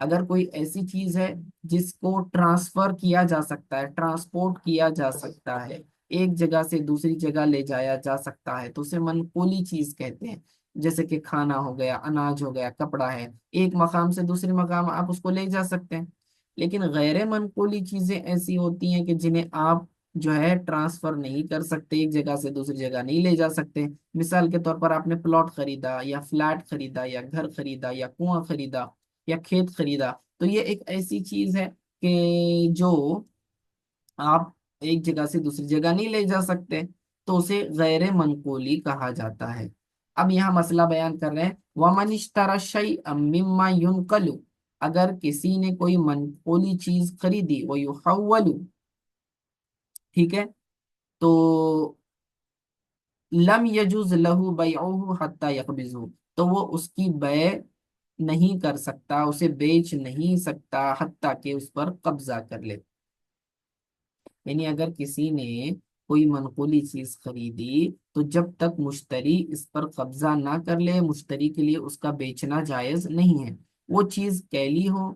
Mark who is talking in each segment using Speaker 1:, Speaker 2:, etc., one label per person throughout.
Speaker 1: اگر کوئی ایسی چیز ہے جس کو ٹرانسفر کیا جا سکتا ہے، ٹرانسپورٹ کیا جا سکتا ہے، ایک جگہ سے دوسری جگہ لے جایا جا سکتا ہے، تو اسے منقولی چیز کہتے ہیں۔ جیسے کہ کھانا ہو گیا، اناج ہو گیا، کپڑا ہے، ایک مقام سے دوسرے مقام آپ اس کو لے جا سکتے ہیں۔ لیکن غیر منقولی چیزیں ایسی ہوتی ہیں کہ جنہیں آپ جو ہے ٹرانسفر نہیں کر سکتے، ایک جگہ سے دوسری جگہ نہیں لے جا سکتے۔ مثال کے طور پر آپ نے پلاٹ خریدا یا فلیٹ خریدا یا گھر خریدا یا کنواں خریدا یا کھیت خریدا، تو یہ ایک ایسی چیز ہے کہ جو آپ ایک جگہ سے دوسری جگہ نہیں لے جا سکتے، تو اسے غیر منقولی کہا جاتا ہے۔ اب یہاں مسئلہ بیان کر رہے ہیں، وَمَنِ اشْتَرَى الشَّيْءَ مِمَّا يُنْقَلُ، اگر کسی نے کوئی منقولی چیز خریدی، وَيُحَوَّلُ، ٹھیک ہے، تو لم یجوز لہو بیعہ حتی یقبضہ، تو وہ اس کی بیع نہیں کر سکتا، اسے بیچ نہیں سکتا حتیٰ کہ اس پر قبضہ کر لے۔ یعنی اگر کسی نے کوئی منقولی چیز خریدی تو جب تک مشتری اس پر قبضہ نہ کر لے، مشتری کے لیے اس کا بیچنا جائز نہیں ہے۔ وہ چیز کیلی ہو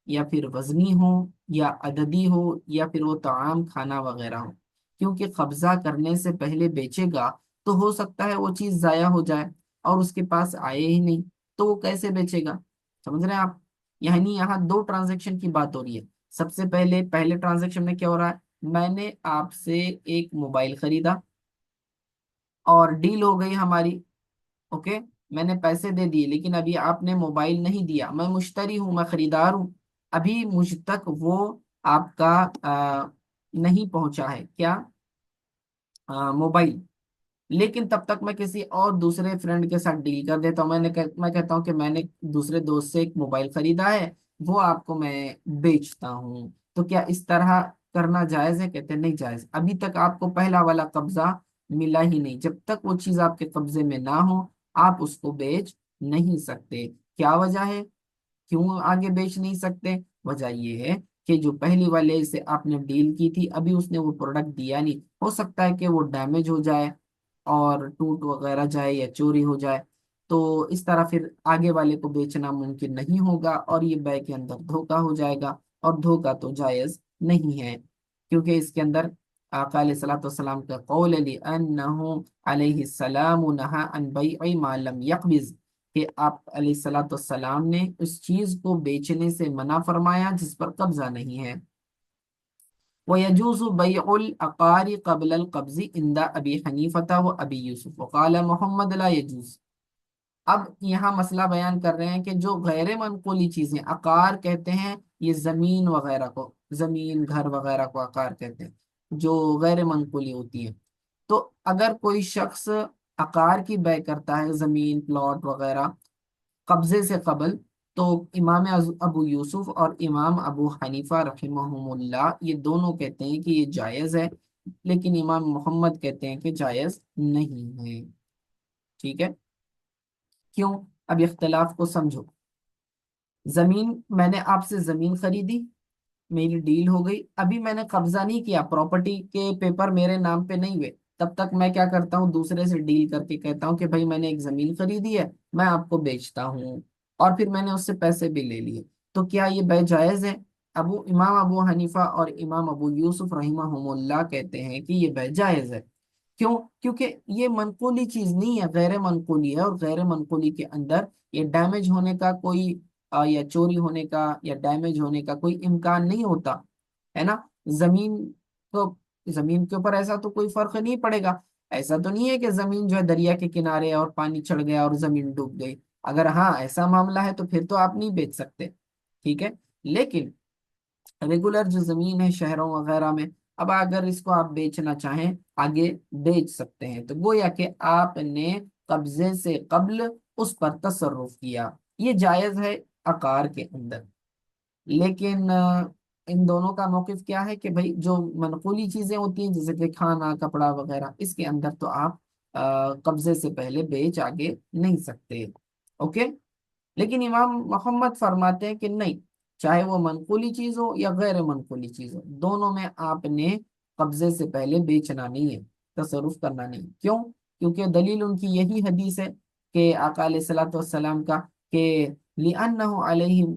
Speaker 1: یا پھر وزنی ہو یا عددی ہو یا پھر وہ طعام کھانا وغیرہ ہو، کیونکہ قبضہ کرنے سے پہلے بیچے گا تو ہو سکتا ہے وہ چیز ضائع ہو جائے اور اس کے پاس آئے ہی نہیں، تو وہ کیسے بیچے گا؟ سمجھ رہے ہیں آپ؟ یعنی یہاں دو ٹرانزیکشن کی بات ہو رہی ہے۔ سب سے پہلے ٹرانزیکشن میں کیا ہو رہا ہے؟ میں نے آپ سے ایک موبائل خریدا اور ڈیل ہو گئی ہماری، اوکے، میں نے پیسے دے دیے لیکن ابھی آپ نے موبائل نہیں دیا، میں مشتری ہوں، میں خریدار ہوں، ابھی مجھ تک وہ آپ کا نہیں پہنچا ہے، کیا؟ موبائل۔ لیکن تب تک میں کسی اور دوسرے فرینڈ کے ساتھ ڈیل کر دیتا ہوں، میں کہتا ہوں کہ میں نے دوسرے دوست سے ایک موبائل خریدا ہے، وہ آپ کو میں بیچتا ہوں، تو کیا اس طرح کرنا جائز ہے؟ کہتے ہیں نہیں جائز، ابھی تک آپ کو پہلا والا قبضہ ملا ہی نہیں، جب تک وہ چیز آپ کے قبضے میں نہ ہو آپ اس کو بیچ نہیں سکتے۔ کیا وجہ ہے کیوں آگے بیچ نہیں سکتے؟ وجہ یہ ہے کہ جو پہلی والے سے آپ نے ڈیل کی تھی ابھی اس نے وہ پروڈکٹ دیا نہیں، ہو سکتا ہے کہ وہ ڈیمیج ہو جائے اور ٹوٹ وغیرہ جائے یا چوری ہو جائے، تو اس طرح پھر آگے والے کو بیچنا ممکن نہیں ہوگا اور یہ بے کے اندر دھوکا ہو جائے گا، اور دھوکا تو جائز نہیں ہے، کیونکہ اس کے اندر آقا علیہ الصلوۃ والسلام کا قول علی انہ علیہ السلام نہا عن بیع ما لم یقبض، کہ آپ علیہ الصلوۃ والسلام نے اس چیز کو بیچنے سے منع فرمایا جس پر قبضہ نہیں ہے۔ ويجوز بيع العقار قبل القبض عند ابی حنیفہ و ابی یوسف وقال محمد لا يجوز۔ اب یہاں مسئلہ بیان کر رہے ہیں کہ جو غیر منقولی چیزیں، عقار کہتے ہیں یہ زمین وغیرہ کو، زمین گھر وغیرہ کو عقار کہتے ہیں جو غیر منقولی ہوتی ہے، تو اگر کوئی شخص عقار کی بے کرتا ہے، زمین پلاٹ وغیرہ قبضے سے قبل، تو امام ابو یوسف اور امام ابو حنیفہ رحمہم اللہ یہ دونوں کہتے ہیں کہ یہ جائز ہے، لیکن امام محمد کہتے ہیں کہ جائز نہیں ہے۔ ٹھیک ہے، کیوں؟ اب اختلاف کو سمجھو۔ زمین، میں نے آپ سے زمین خریدی، میری ڈیل ہو گئی، ابھی میں نے قبضہ نہیں کیا، پراپرٹی کے پیپر میرے نام پہ نہیں ہوئے، تب تک میں کیا کرتا ہوں، دوسرے سے ڈیل کر کے کہتا ہوں کہ بھائی میں نے ایک زمین خریدی ہے، میں آپ کو بیچتا ہوں، اور پھر میں نے اس سے پیسے بھی لے لیے، تو کیا یہ بے جائز ہے؟ امام ابو حنیفہ اور امام ابو یوسف رحمہم اللہ کہتے ہیں کہ یہ بے جائز ہے۔ کیوں؟ کیونکہ یہ منقولی چیز نہیں ہے، غیر منقولی ہے، اور غیر منقولی کے اندر یہ ڈیمیج ہونے کا کوئی یا چوری ہونے کا یا ڈیمیج ہونے کا کوئی امکان نہیں ہوتا ہے نا۔ زمین تو، زمین کے اوپر ایسا تو کوئی فرق نہیں پڑے گا، ایسا تو نہیں ہے کہ زمین جو ہے دریا کے کنارے اور پانی چڑھ گیا اور زمین ڈوب گئی، اگر ہاں ایسا معاملہ ہے تو پھر تو آپ نہیں بیچ سکتے، ٹھیک ہے۔ لیکن ریگولر جو زمین ہے شہروں وغیرہ میں، اب اگر اس کو آپ بیچنا چاہیں آگے بیچ سکتے ہیں، تو گویا کہ آپ نے قبضے سے قبل اس پر تصرف کیا، یہ جائز ہے عقار کے اندر۔ لیکن ان دونوں کا موقف کیا ہے کہ بھائی جو منقولی چیزیں ہوتی ہیں جیسے کہ کھانا کپڑا وغیرہ، اس کے اندر تو آپ قبضے سے پہلے بیچ آگے نہیں سکتے، اوکے۔ لیکن امام محمد فرماتے ہیں کہ نہیں، چاہے وہ منقولی چیز ہو یا غیر منقولی چیز ہو، دونوں میں آپ نے قبضے سے پہلے بیچنا نہیں ہے، تصرف کرنا نہیں۔ کیوں؟ کیونکہ دلیل ان کی یہی حدیث ہے کہ آقا علیہ الصلوۃ والسلام کا کہ لِأَنَّهُ عَلَيْهِ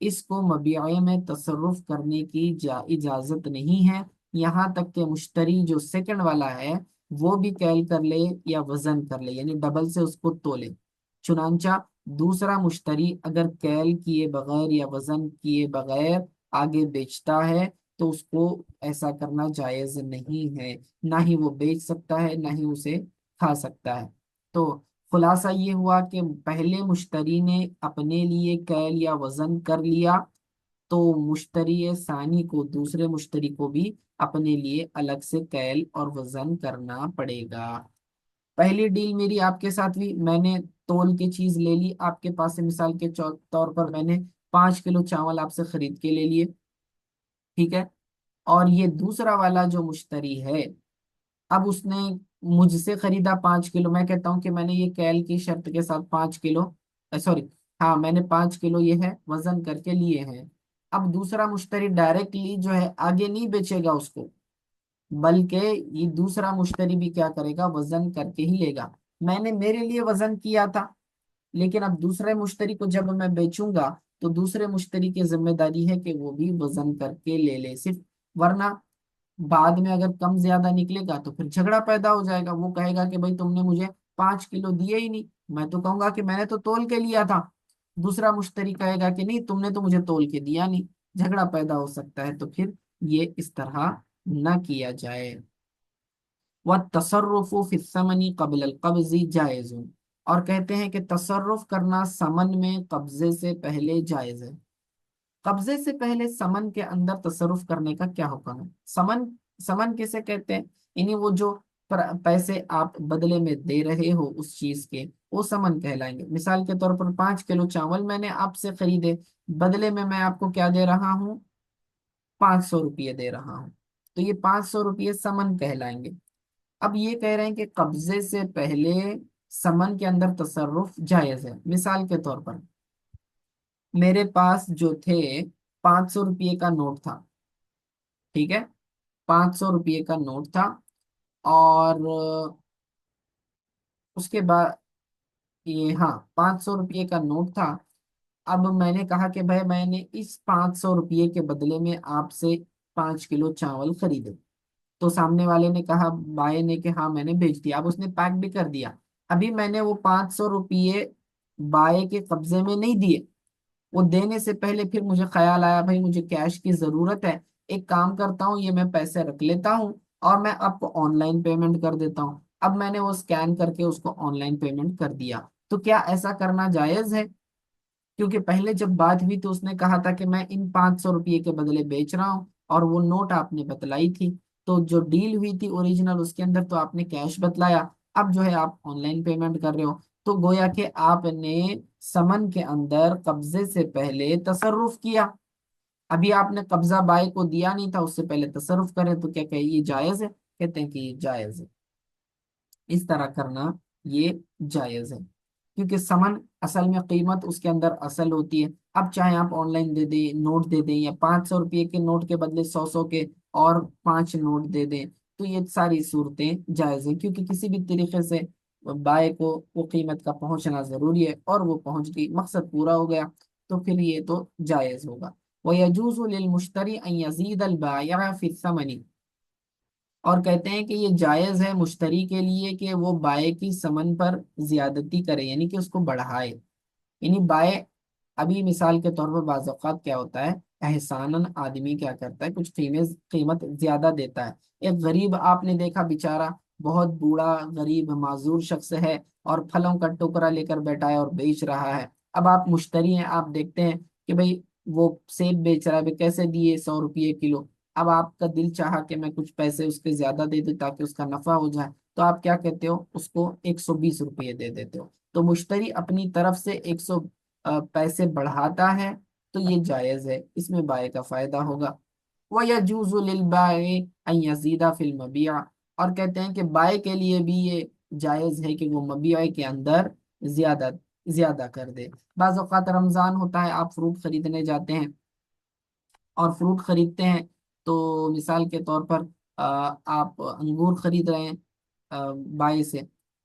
Speaker 1: اس کو مبیعے میں تصرف کرنے کی اجازت نہیں ہے، یہاں تک کہ مشتری جو سیکنڈ والا ہے وہ بھی کیل کر لے یا وزن کر لے، یعنی ڈبل سے اس کو تولے۔ چنانچہ دوسرا مشتری اگر کیل کیے بغیر یا وزن کیے بغیر آگے بیچتا ہے تو اس کو ایسا کرنا جائز نہیں ہے، نہ ہی وہ بیچ سکتا ہے نہ ہی اسے کھا سکتا ہے۔ تو خلاصہ یہ ہوا کہ پہلے مشتری نے اپنے لیے کیل یا وزن کر لیا، تو مشتری ثانی کو، دوسرے مشتری کو بھی اپنے لیے الگ سے کیل اور وزن کرنا پڑے گا۔ پہلی ڈیل میری آپ کے ساتھ ہوئی، میں نے تول کے چیز لے لی آپ کے پاس سے، مثال کے طور پر میں نے 5 کلو چاول آپ سے خرید کے لے لیے، ٹھیک ہے۔ اور یہ دوسرا والا جو مشتری ہے، اب اس نے مجھ سے خریدا 5 کلو، میں کہتا ہوں کہ میں نے یہ کیل کی شرط کے ساتھ 5 کلو، سوری، ہاں میں نے 5 کلو یہ ہے وزن کر کے لیے ہیں۔ اب دوسرا مشتری ڈائریکٹلی جو ہے آگے نہیں بیچے گا اس کو، بلکہ یہ دوسرا مشتری بھی کیا کرے گا، وزن کر کے ہی لے گا۔ میں نے میرے لیے وزن کیا تھا، لیکن اب دوسرے مشتری کو جب میں بیچوں گا تو دوسرے مشتری کی ذمہ داری ہے کہ وہ بھی وزن کر کے لے لے صرف، ورنہ بعد میں اگر کم زیادہ نکلے گا تو پھر جھگڑا پیدا ہو جائے گا، وہ کہے گا کہ بھائی تم نے مجھے 5 کلو دیے ہی نہیں، میں تو کہوں گا کہ میں نے تو تول کے لیا تھا، دوسرا مشتری کہے گا کہ نہیں تم نے تو مجھے تول کے دیا نہیں، جھگڑا پیدا ہو سکتا ہے، تو پھر یہ اس طرح نہ کیا جائے۔ وَالتصرف فی الثمن قبل القبض جائز، اور کہتے ہیں کہ تصرف کرنا سمن میں قبضے سے پہلے جائز ہے۔ قبضے سے پہلے سمن کے اندر تصرف کرنے کا کیا حکم ہے؟ سمن، سمن کسے کہتے ہیں؟ یعنی وہ جو پیسے آپ بدلے میں دے رہے ہو اس چیز کے، وہ سمن کہلائیں گے۔ مثال کے طور پر 5 کلو چاول میں نے آپ سے خریدے، بدلے میں آپ کو کیا دے رہا ہوں، 500 روپئے دے رہا ہوں، تو یہ 500 روپئے سمن کہلائیں گے۔ اب یہ کہہ رہے ہیں کہ قبضے سے پہلے سمن کے اندر تصرف جائز ہے۔ مثال کے طور پر میرے پاس جو تھے 500 روپئے کا نوٹ تھا، ٹھیک ہے، 500 روپئے کا نوٹ تھا، اور اس کے بعد یہ، ہاں 500 روپئے کا نوٹ تھا۔ اب میں نے کہا کہ بھائی میں نے اس 500 روپئے کے بدلے میں آپ سے 5 کلو چاول خریدے، تو سامنے والے نے کہا، بائے نے، کہ ہاں میں نے بھیج دیا، اب اس نے پیک بھی کر دیا۔ ابھی میں نے وہ 500 روپئے بائے کے قبضے میں نہیں دیے، وہ دینے سے پہلے پھر مجھے خیال آیا بھائی مجھے کیش کی ضرورت ہے، ایک کام کرتا ہوں یہ میں پیسے رکھ لیتا ہوں اور میں آپ کو آن لائن پیمنٹ کر دیتا ہوں۔ اب میں نے وہ اسکین کر کے اس کو آن لائن پیمنٹ کر دیا، تو کیا ایسا کرنا جائز ہے؟ کیونکہ پہلے جب بات ہوئی تو اس نے کہا تھا کہ میں ان 500 روپئے کے بدلے بیچ رہا ہوں، اور وہ نوٹ آپ نے بتلائی تھی، تو جو ڈیل ہوئی تھی اوریجنل اس کے اندر تو آپ نے کیش بتلایا، اب جو ہے آپ آن لائن پیمنٹ کر رہے ہو، تو گویا کہ آپ نے سمن کے اندر قبضے سے پہلے تصرف کیا۔ ابھی آپ نے قبضہ بائے کو دیا نہیں تھا، اس سے پہلے تصرف کرے، تو کیا کہ یہ جائز ہے؟ کہتے ہیں کہ یہ جائز ہے، اس طرح کرنا یہ جائز ہے، کیونکہ سمن اصل میں قیمت اس کے اندر اصل ہوتی ہے۔ اب چاہے آپ آن لائن دے دیں، نوٹ دے دیں، یا 500 روپئے کے نوٹ کے بدلے 100 کے اور 5 نوٹ دے دیں، تو یہ ساری صورتیں جائز ہیں، کیونکہ کسی بھی طریقے سے بائے کو وہ قیمت کا پہنچنا ضروری ہے، اور وہ پہنچ گئی، مقصد پورا ہو گیا، تو پھر یہ تو جائز ہوگا۔ وَيَجُوزُ لِلْمُشْتَرِي أَن يَزِيدَ الْبَائِعَ فِي الثَّمَنِ، اور کہتے ہیں کہ یہ جائز ہے مشتری کے لیے کہ وہ بائے کی ثمن پر زیادتی کرے، یعنی کہ اس کو بڑھائے، یعنی بائے، ابھی مثال کے طور پر بعض اوقات کیا ہوتا ہے، احساناً آدمی کیا کرتا ہے، کچھ قیمت زیادہ دیتا ہے۔ ایک غریب آپ نے دیکھا بیچارہ، بہت بوڑھا غریب معذور شخص ہے، اور پھلوں کا ٹکڑا لے کر بیٹھا ہے اور بیچ رہا ہے۔ اب آپ مشتری ہیں، آپ دیکھتے ہیں کہ بھئی وہ سیب بیچ رہا ہے، کیسے دیے، 100 روپئے کلو۔ اب آپ کا دل چاہا کہ میں کچھ پیسے اس کے زیادہ دے دوں تاکہ اس کا نفع ہو جائے، تو آپ کیا کہتے ہو، اس کو 120 روپئے دے دیتے ہو، تو مشتری اپنی طرف سے 100 پیسے بڑھاتا ہے، تو یہ جائز ہے، اس میں بائے کا فائدہ ہوگا۔ وَيَجُوزُ لِلْبَائِعِ أَن يَزِيدَ فِي الْمَبِيعِ، اور کہتے ہیں کہ بائے کے لیے بھی یہ جائز ہے کہ وہ مبیع کے اندر زیادہ زیادہ کر دے۔ بعض اوقات رمضان ہوتا ہے، آپ فروٹ خریدنے جاتے ہیں اور فروٹ خریدتے ہیں، تو مثال کے طور پر آپ انگور خرید رہے ہیں بائے سے،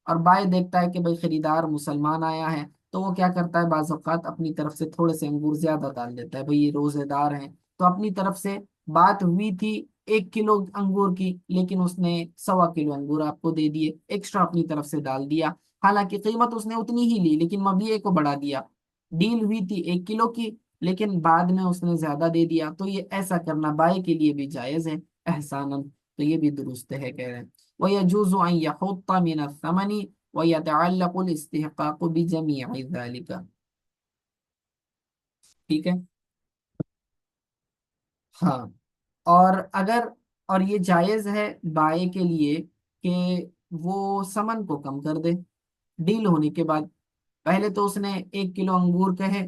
Speaker 1: اور بائے دیکھتا ہے کہ بھائی خریدار مسلمان آیا ہے، تو وہ کیا کرتا ہے، بعض اوقات اپنی طرف سے تھوڑے سے انگور زیادہ ڈال دیتا ہے، بھئی یہ روزے دار ہیں تو اپنی طرف سے بات ہوئی تھی 1 کلو انگور کی، لیکن اس نے 1.25 کلو انگور آپ کو دے دیے، ایکسٹرا اپنی طرف سے ڈال دیا، حالانکہ قیمت اس نے اتنی ہی لی لیکن مبیعے کو بڑھا دیا، ڈیل ہوئی تھی 1 کلو کی لیکن بعد میں اس نے زیادہ دے دیا، تو یہ ایسا کرنا بائیں کے لیے بھی جائز ہے احساناً، تو یہ بھی درست ہے کہہ رہے ہیں۔ وَيَجُوزُ أَن يَحُطَّ مِنَ الثَّمَنِ وَيَتَعَلَّقُ الْإِسْتِحْقَاقُ بِجَمِيعِ ذَلِكَ۔ ٹھیک ہے، ہاں، اور اگر، اور یہ جائز ہے بائیں کے لیے کہ وہ سمن کو کم کر دے ڈیل ہونے کے بعد، پہلے تو اس نے 1 کلو انگور کہے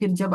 Speaker 1: پھر جب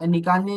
Speaker 1: نکالنے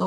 Speaker 1: تو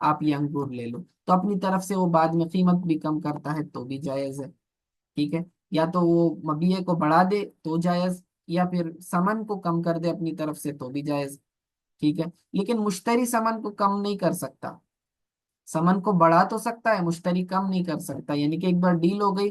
Speaker 1: آپ یہ انگور لے لو، تو اپنی طرف سے وہ بعد میں قیمت بھی کم کرتا ہے تو بھی جائز ہے، ٹھیک ہے، یا تو وہ مبیعے کو بڑھا دے تو جائز، یا پھر سمن کو کم کر دے اپنی طرف سے تو بھی جائز، ٹھیک ہے، لیکن مشتری سمن کو کم نہیں کر سکتا، سمن کو بڑھا تو سکتا ہے، مشتری کم نہیں کر سکتا، یعنی کہ ایک بار ڈیل ہو گئی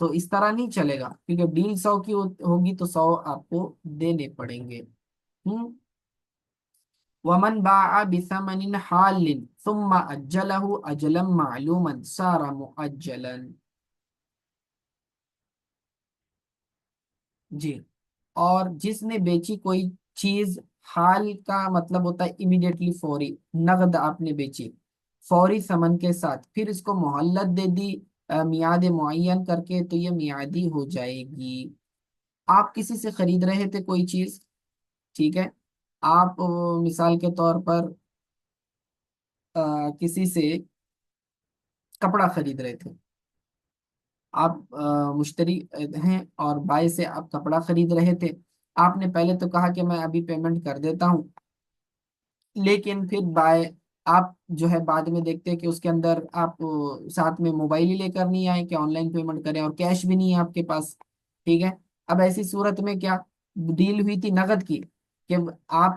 Speaker 1: تو اس طرح نہیں چلے گا کیونکہ ڈیل 100 کی ہوگی تو 100 آپ کو دینے پڑیں گے۔ ہوں، ومن باع بثمن حال ثم اجله اجلا معلوما صار مؤجلا۔ جی، اور جس نے بیچی کوئی چیز، حال کا مطلب ہوتا ہے امیڈیٹلی، فوری، نقد آپ نے بیچی فوری ثمن کے ساتھ، پھر اس کو مہلت دے دی میعاد معین کر کے، تو یہ میعادی ہو جائے گی۔ آپ کسی سے خرید رہے تھے کوئی چیز، ٹھیک ہے، آپ مثال کے طور پر کسی سے کپڑا خرید رہے تھے، آپ مشتری ہیں اور بائی سے آپ کپڑا خرید رہے تھے، آپ نے پہلے تو کہا کہ میں ابھی پیمنٹ کر دیتا ہوں، لیکن پھر بائے آپ جو ہے بعد میں دیکھتے ہیں کہ اس کے اندر آپ ساتھ میں موبائل ہی لے کر نہیں آئے کہ آن لائن پیمنٹ کریں، اور کیش بھی نہیں ہے آپ کے پاس، ٹھیک ہے، اب ایسی صورت میں کیا، ڈیل ہوئی تھی نقد کی کہ آپ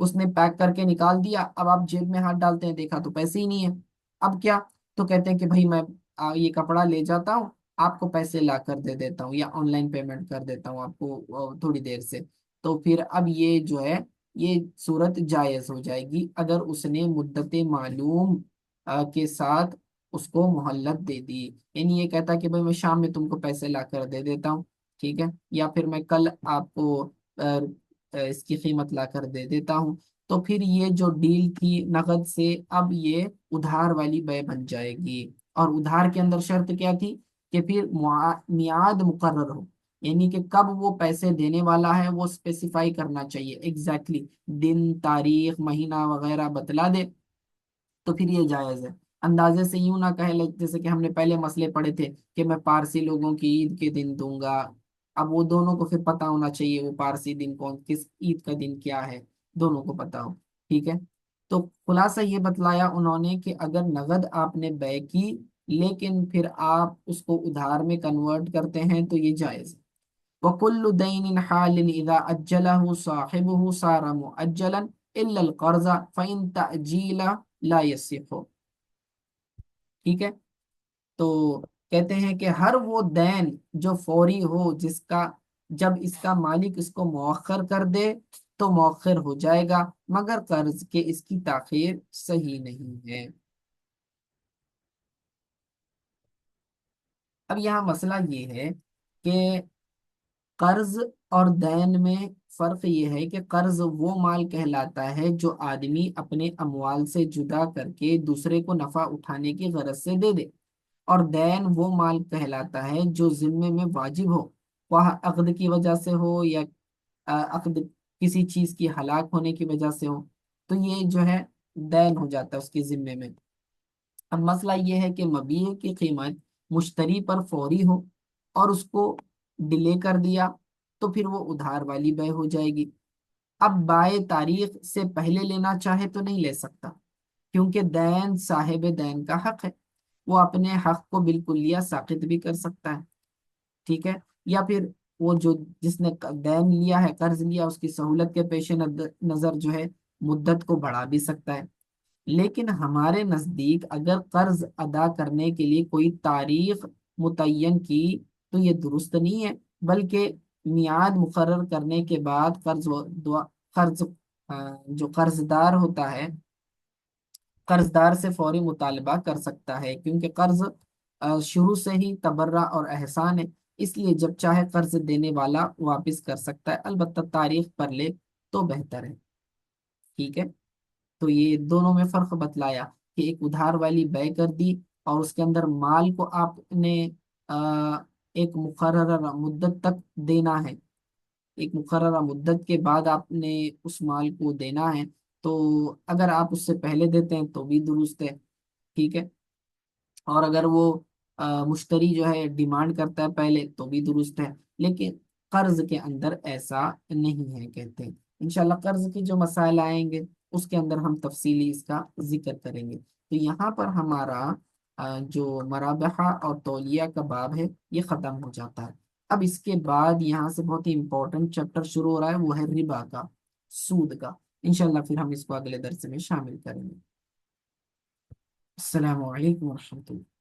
Speaker 1: اس نے پیک کر کے نکال دیا، اب آپ جیب میں ہاتھ ڈالتے ہیں دیکھا تو پیسے ہی نہیں ہے، اب کیا، تو کہتے ہیں کہ بھئی میں یہ کپڑا لے جاتا ہوں، آپ کو پیسے لا کر دے دیتا ہوں یا آن لائن پیمنٹ کر دیتا ہوں آپ کو تھوڑی دیر سے، تو پھر اب یہ جو ہے یہ صورت جائز ہو جائے گی اگر اس نے مدت معلوم کے ساتھ اس کو مہلت دے دی، یعنی یہ کہتا کہ بھائی میں شام میں تم کو پیسے لا کر دے دیتا ہوں، ٹھیک ہے، یا پھر میں کل آپ کو آ، اس کی قیمت لا کر دے دیتا ہوں، تو پھر یہ جو ڈیل تھی نقد سے اب یہ ادھار والی بے بن جائے گی، اور ادھار کے اندر شرط کیا تھی کہ پھر میعاد مقرر ہو، یعنی کہ کب وہ پیسے دینے والا ہے وہ اسپیسیفائی کرنا چاہیے ایگزیکٹلی، دن تاریخ مہینہ وغیرہ بتلا دے تو پھر یہ جائز ہے، اندازے سے یوں نہ کہے جیسے کہ ہم نے پہلے مسئلے پڑھے تھے کہ میں پارسی لوگوں کی عید کے دن دوں گا، اب وہ دونوں کو پھر پتا ہونا چاہیے وہ پارسی دن کون کس عید کا دن کیا ہے، دونوں کو پتا ہو، ٹھیک ہے، تو خلاصہ یہ بتلایا انہوں نے کہ اگر نقد آپ نے بے کی لیکن پھر آپ اس کو ادھار میں کنورٹ کرتے ہیں تو یہ جائز ہے۔ وَكُلُّ دَيْنٍ حَالٍ إِذَا أَجَّلَهُ صَاحِبُهُ صَارَ مُؤَجَّلًا إِلَّا الْقَرْضَ فَإِن تَأْجِيلَ لَا يَصِحُ۔ ٹھیک ہے، تو کہتے ہیں کہ ہر وہ دین جو فوری ہو، جس کا جب اس کا مالک اس کو مؤخر کر دے تو مؤخر ہو جائے گا، مگر قرض کے اس کی تاخیر صحیح نہیں ہے۔ اب یہاں مسئلہ یہ ہے کہ قرض اور دین میں فرق یہ ہے کہ قرض وہ مال کہلاتا ہے جو آدمی اپنے اموال سے جدا کر کے دوسرے کو نفع اٹھانے کی غرض سے دے دے، اور دین وہ مال کہلاتا ہے جو ذمے میں واجب ہو، وہ عقد کی وجہ سے ہو یا عقد کسی چیز کی ہلاک ہونے کی وجہ سے ہو، تو یہ جو ہے دین ہو جاتا ہے اس کے ذمے میں۔ اب مسئلہ یہ ہے کہ مبیع کی قیمت مشتری پر فوری ہو اور اس کو ڈیلے کر دیا تو پھر وہ ادھار والی بے ہو جائے گی، اب بائے تاریخ سے پہلے لینا چاہے تو نہیں لے سکتا کیونکہ دین صاحب دین کا حق ہے، وہ اپنے حق کو بالکلیہ ساقط بھی کر سکتا ہے، ٹھیک ہے، یا پھر وہ جو جس نے دین لیا ہے، قرض لیا، اس کی سہولت کے پیش نظر جو ہے مدت کو بڑھا بھی سکتا ہے۔ لیکن ہمارے نزدیک اگر قرض ادا کرنے کے لیے کوئی تاریخ متعین کی تو یہ درست نہیں ہے، بلکہ میعاد مقرر کرنے کے بعد قرض جو قرض دار ہوتا ہے، قرض دار سے فوری مطالبہ کر سکتا ہے، کیونکہ قرض شروع سے ہی تبرع اور احسان ہے، اس لیے جب چاہے قرض دینے والا واپس کر سکتا ہے، البتہ تاریخ پر لے تو بہتر ہے۔ ٹھیک ہے، تو یہ دونوں میں فرق بتلایا کہ ایک ادھار والی بے کر دی اور اس کے اندر مال کو آپ نے ایک مقررہ مدت تک دینا ہے، ایک مقررہ مدت کے بعد آپ نے اس مال کو دینا ہے، تو اگر آپ اس سے پہلے دیتے ہیں تو بھی درست ہے۔ ٹھیک ہے، اور اگر وہ مشتری جو ہے ڈیمانڈ کرتا ہے پہلے تو بھی درست ہے، لیکن قرض کے اندر ایسا نہیں ہے کہتے ہیں۔ انشاءاللہ قرض کے جو مسائل آئیں گے اس کے اندر ہم تفصیلی اس کا ذکر کریں گے۔ تو یہاں پر ہمارا جو مرابحہ اور تولیہ کا باب ہے یہ ختم ہو جاتا ہے۔ اب اس کے بعد یہاں سے بہت ہی امپورٹنٹ چیپٹر شروع ہو رہا ہے، وہ ہے ربا کا، سود کا۔ انشاءاللہ پھر ہم اس کو اگلے درس میں شامل کریں گے۔ السلام علیکم ورحمۃ اللہ۔